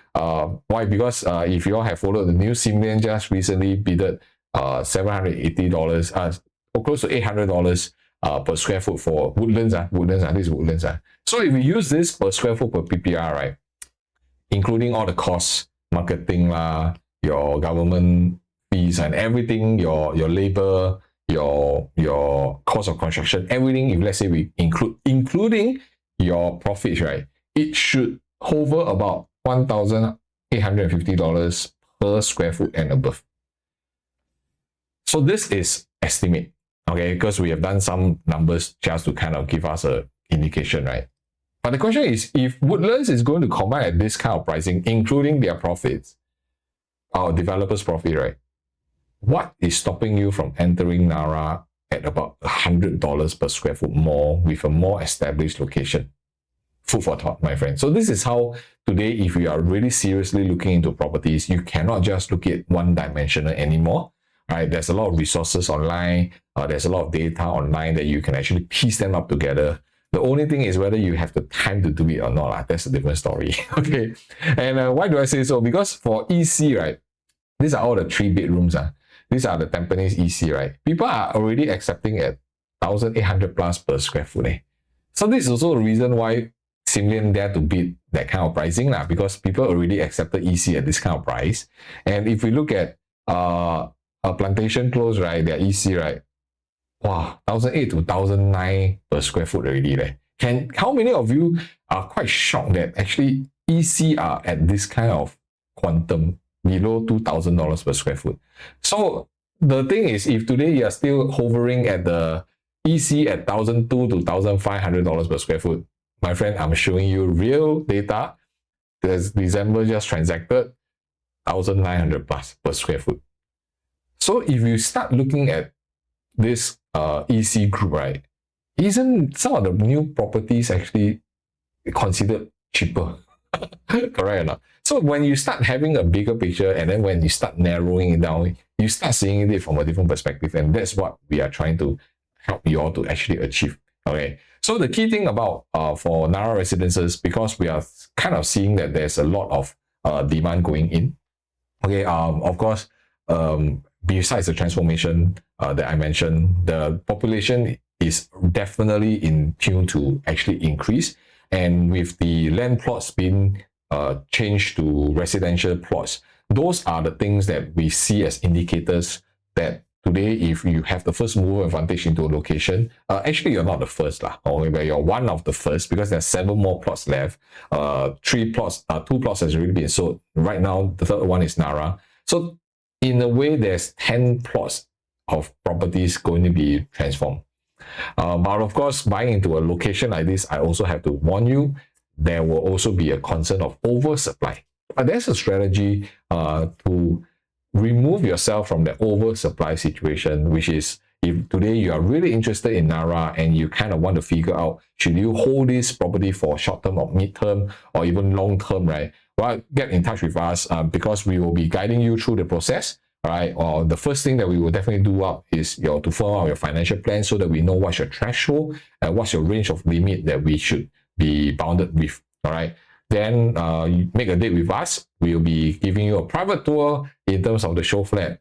why? Because if you all have followed the news, Simian just recently bidded $780, or close to $800 per square foot for Woodlands. This is Woodlands. So if you use this per square foot per PPR, right, including all the costs, marketing, your government fees and everything, your labor, your cost of construction, everything, if let's say we including your profits, right, it should hover about $1,850 per square foot and above. So this is estimate, okay, because we have done some numbers just to kind of give us an indication, right? But the question is, if Woodlands is going to command at this kind of pricing, including their profits, our developers' profit, right, what is stopping you from entering Narra at about $100 per square foot more with a more established location? Food for thought, my friend. So this is how today, if you are really seriously looking into properties, you cannot just look at one-dimensional anymore. Right? There's a lot of resources online. There's a lot of data online that you can actually piece them up together. The only thing is whether you have the time to do it or not. That's a different story. Okay. And why do I say so? Because for EC, right, these are all the 3 bedrooms. These are the Tampines EC, right? People are already accepting at 1,800 plus per square foot. So this is also the reason why Simian dare to bid that kind of pricing, because people already accepted EC at this kind of price. And if we look at Plantation Close, right, their EC, right, wow, 1,800 to 1,900 per square foot already. How many of you are quite shocked that actually EC are at this kind of quantum below $2,000 per square foot? So the thing is, if today you are still hovering at the EC at $1,200 to $1,500 per square foot, my friend, I'm showing you real data. There's December just transacted 1,900 plus per square foot. So if you start looking at this EC group, right, isn't some of the new properties actually considered cheaper? Correct or not? So when you start having a bigger picture and then when you start narrowing it down, you start seeing it from a different perspective, and that's what we are trying to help you all to actually achieve. Okay, so the key thing about for Narra Residences, because we are kind of seeing that there's a lot of demand going in. Okay, of course, besides the transformation that I mentioned, the population is definitely in tune to actually increase. And with the land plots being changed to residential plots, those are the things that we see as indicators that today, if you have the first mover advantage into a location, actually you're not the first, or you're one of the first, because there's 7 more plots left. 2 plots has already been sold. Right now, the third one is Narra. So in a way, there's 10 plots of properties going to be transformed. But of course, buying into a location like this, I also have to warn you, there will also be a concern of oversupply. But there's a strategy to remove yourself from the oversupply situation, which is, if today you are really interested in Narra and you kind of want to figure out, should you hold this property for short term or mid term or even long term, right? Well, get in touch with us because we will be guiding you through the process. Right, or the first thing that we will definitely do up is to firm out your financial plan so that we know what's your threshold and what's your range of limit that we should be bounded with. All right. Then you make a date with us. We'll be giving you a private tour in terms of the show flat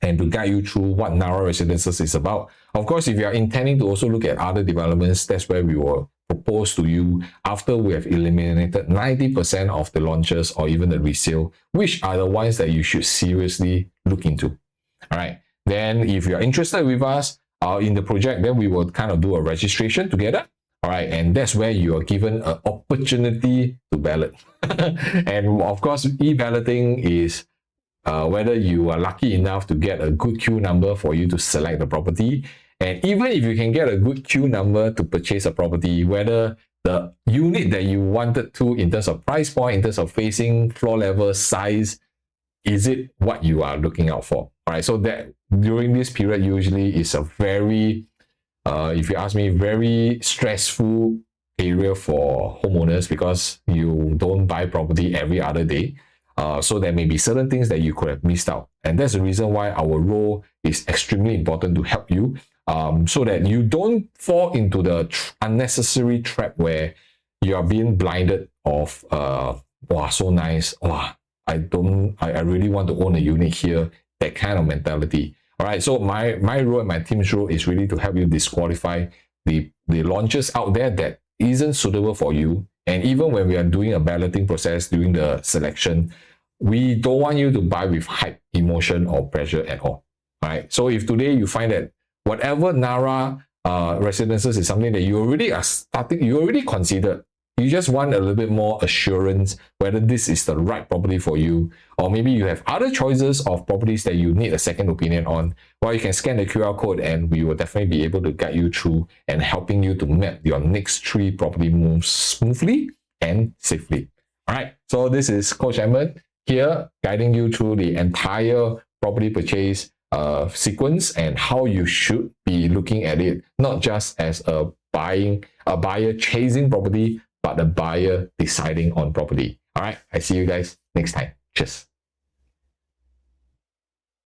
and to guide you through what Narra Residences is about. Of course, if you are intending to also look at other developments, that's where we will propose to you after we have eliminated 90% of the launches or even the resale, which are the ones that you should seriously look into. All right. Then if you're interested with us in the project, then we will kind of do a registration together. All right. And that's where you are given an opportunity to ballot. And of course, e-balloting is whether you are lucky enough to get a good queue number for you to select the property. And even if you can get a good queue number to purchase a property, whether the unit that you wanted to in terms of price point, in terms of facing, floor level, size, is it what you are looking out for? All right, so that during this period usually is a very, if you ask me, very stressful area for homeowners because you don't buy property every other day. So there may be certain things that you could have missed out. And that's the reason why our role is extremely important to help you so that you don't fall into the unnecessary trap where you are being blinded of, wow, so nice. Wow, I really want to own a unit here. That kind of mentality. All right. So my role and my team's role is really to help you disqualify the launches out there that isn't suitable for you. And even when we are doing a balloting process during the selection, we don't want you to buy with hype, emotion, or pressure at all. All right. So if today you find that whatever Narra Residences is something that you already are starting, you already considered, you just want a little bit more assurance whether this is the right property for you, or maybe you have other choices of properties that you need a second opinion on, well, you can scan the QR code and we will definitely be able to guide you through and helping you to map your next 3 property moves smoothly and safely. All right, so this is Coach Edmund here guiding you through the entire property purchase sequence and how you should be looking at it, not just as a buyer chasing property, but the buyer deciding on property. All right, I see you guys next time. Cheers.